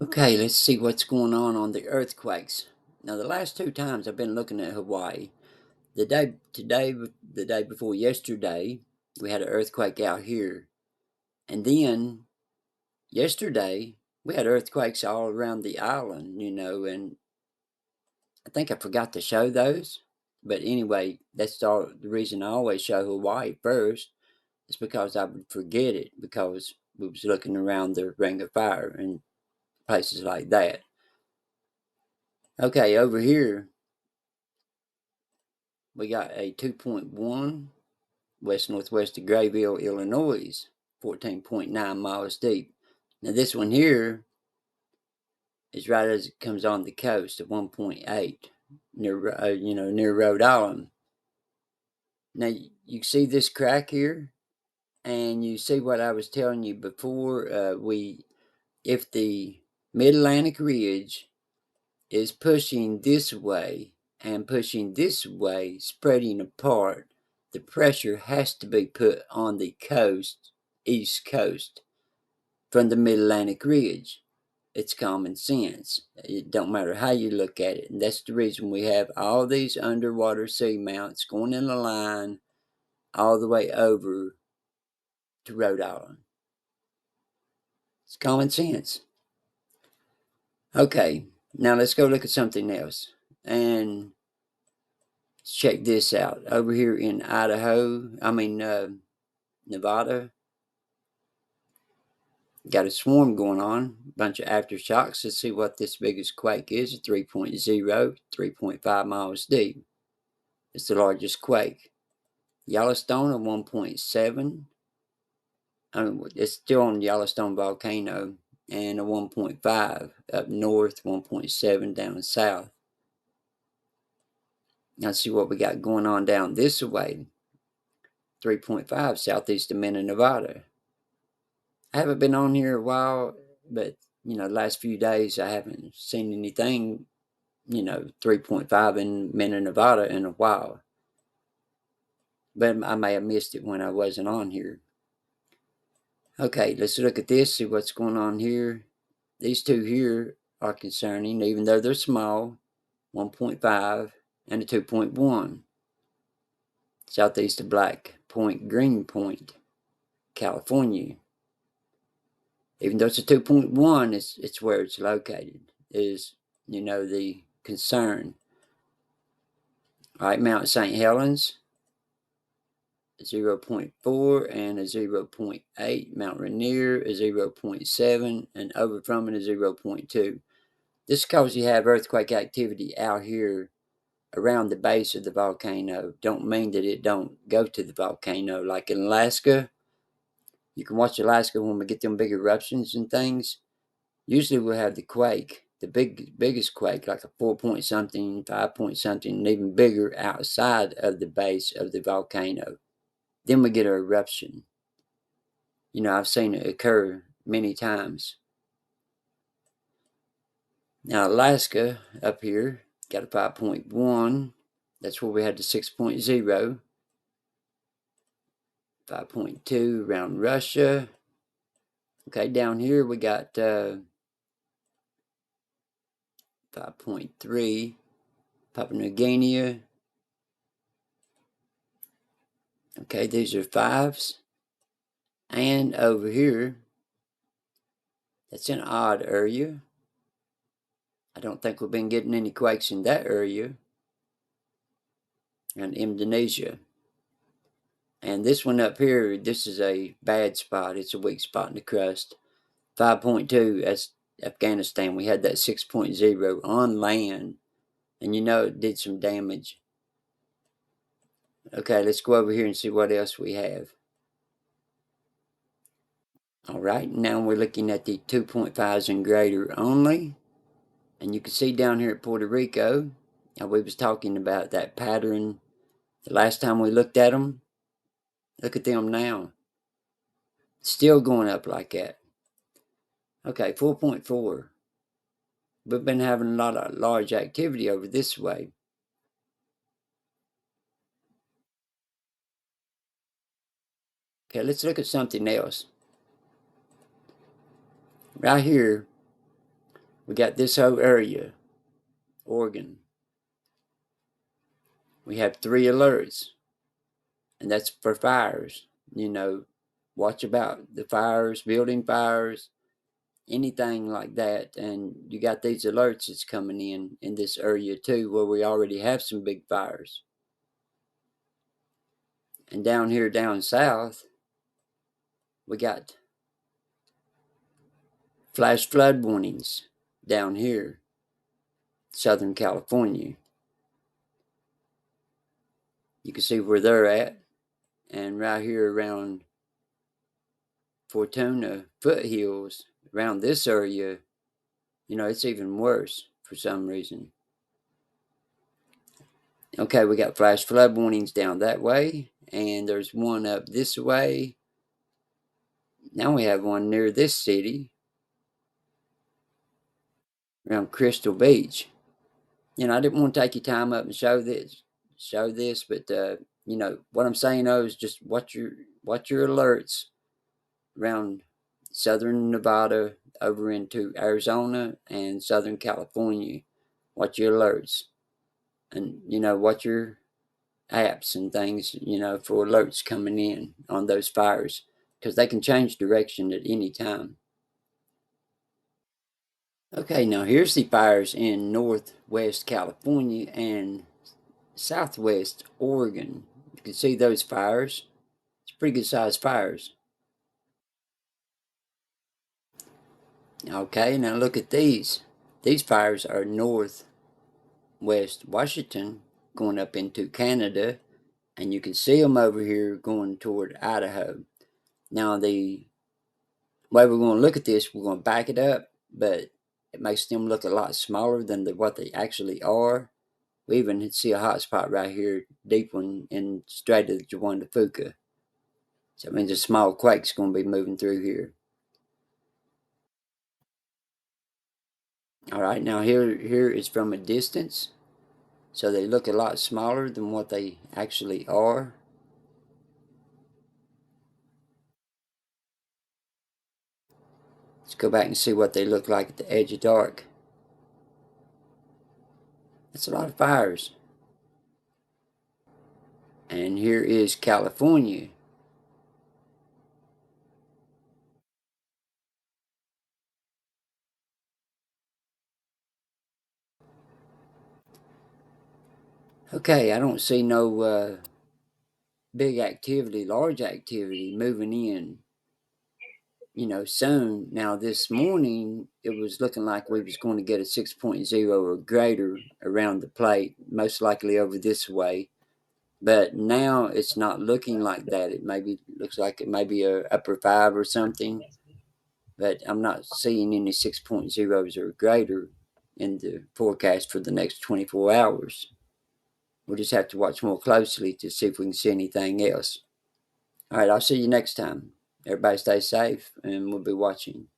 Okay, let's see what's going on the earthquakes. Now, the last two times I've been looking at Hawaii, the day before yesterday, we had an earthquake out here, and then yesterday we had earthquakes all around the island, and I think I forgot to show those. But anyway, that's the reason I always show Hawaii first is because I would forget it because we was looking around the Ring of Fire and places like that. Okay, over here we got a 2.1 west-northwest of Grayville, Illinois, 14.9 miles deep. Now this one here is right as it comes on the coast at 1.8 near Rhode Island. Now you see this crack here, and you see what I was telling you before. If the Mid-Atlantic Ridge is pushing this way and pushing this way, spreading apart, the pressure has to be put on the coast, east coast, from the Mid-Atlantic Ridge. It's common sense. It don't matter how you look at it. And that's the reason we have all these underwater seamounts going in a line all the way over to Rhode Island. It's common sense. Okay, now let's go look at something else. And check this out. Over here in Nevada, got a swarm going on, a bunch of aftershocks. Let's see what this biggest quake is, 3.0, 3.5 miles deep. It's the largest quake. Yellowstone at 1.7. It's still on Yellowstone volcano, and a 1.5 up north, 1.7 down south. Now let's see what we got going on down this way. 3.5 southeast of Mena, Nevada. I haven't been on here a while, but the last few days I haven't seen anything, 3.5 in Mena, Nevada in a while. But I may have missed it when I wasn't on here. Okay, let's look at this, see what's going on here. These two here are concerning, even though they're small, 1.5 and a 2.1. Southeast of Black Point, Greenpoint, California. Even though it's a 2.1, it's where it's located, is, the concern. All right, Mount St. Helens, 0.4 and a 0.8. Mount Rainier, a 0.7, and over from it, a 0.2. This is because you have earthquake activity out here around the base of the volcano. Don't mean that it don't go to the volcano. Like in Alaska, you can watch Alaska when we get them big eruptions and things. Usually we'll have the quake, the biggest quake, like a 4 point something, 5 point something, and even bigger outside of the base of the volcano. Then we get an eruption. I've seen it occur many times. Now Alaska up here got a 5.1. That's where we had the 6.0. 5.2 around Russia. Okay, down here we got 5.3 Papua New Guinea. Okay, these are fives. And over here, that's an odd area. I don't think we've been getting any quakes in that area. And Indonesia. And this one up here, this is a bad spot. It's a weak spot in the crust. 5.2, that's Afghanistan. We had that 6.0 on land. And it did some damage. Okay, let's go over here and see what else we have. All right, now we're looking at the 2.5s and greater only. And you can see down here at Puerto Rico, we was talking about that pattern the last time we looked at them. Look at them now. Still going up like that. Okay, 4.4. We've been having a lot of large activity over this way. Okay, let's look at something else. Right here, We got this whole area, Oregon. We have 3 alerts, and that's for fires. You know, watch about the fires, building fires, anything like that. And you got these alerts that's coming in this area too, where we already have some big fires. And down here, down south, we got flash flood warnings down here, Southern California. You can see where they're at. And right here around Fortuna foothills, around this area, it's even worse for some reason. Okay, we got flash flood warnings down that way, and there's one up this way. Now we have one near this city, around Crystal Beach. I didn't want to take your time up and show this, but what I'm saying though is just watch your alerts around southern Nevada over into Arizona and Southern California. Watch your alerts, and watch your apps and things, for alerts coming in on those fires, because they can change direction at any time. Okay, now here's the fires in northwest California and southwest Oregon. You can see those fires. It's pretty good sized fires. Okay, now look at these. These fires are northwest Washington going up into Canada, and you can see them over here going toward Idaho. Now, the way we're going to look at this, we're going to back it up, but it makes them look a lot smaller than what they actually are. We even see a hot spot right here, deep one in Strait of Juan de Fuca. So it means a small quake's going to be moving through here. All right, now here is from a distance, so they look a lot smaller than what they actually are. Let's go back and see what they look like at the edge of dark. That's a lot of fires. And here is California. Okay, I don't see no big activity, large activity moving in, soon. Now this morning it was looking like we was going to get a 6.0 or greater around the plate, most likely over this way. But now it's not looking like that. It maybe looks like it may be a upper 5 or something, but I'm not seeing any 6.0s or greater in the forecast for the next 24 hours. We'll just have to watch more closely to see if we can see anything else. All right, I'll see you next time. Everybody stay safe, and we'll be watching.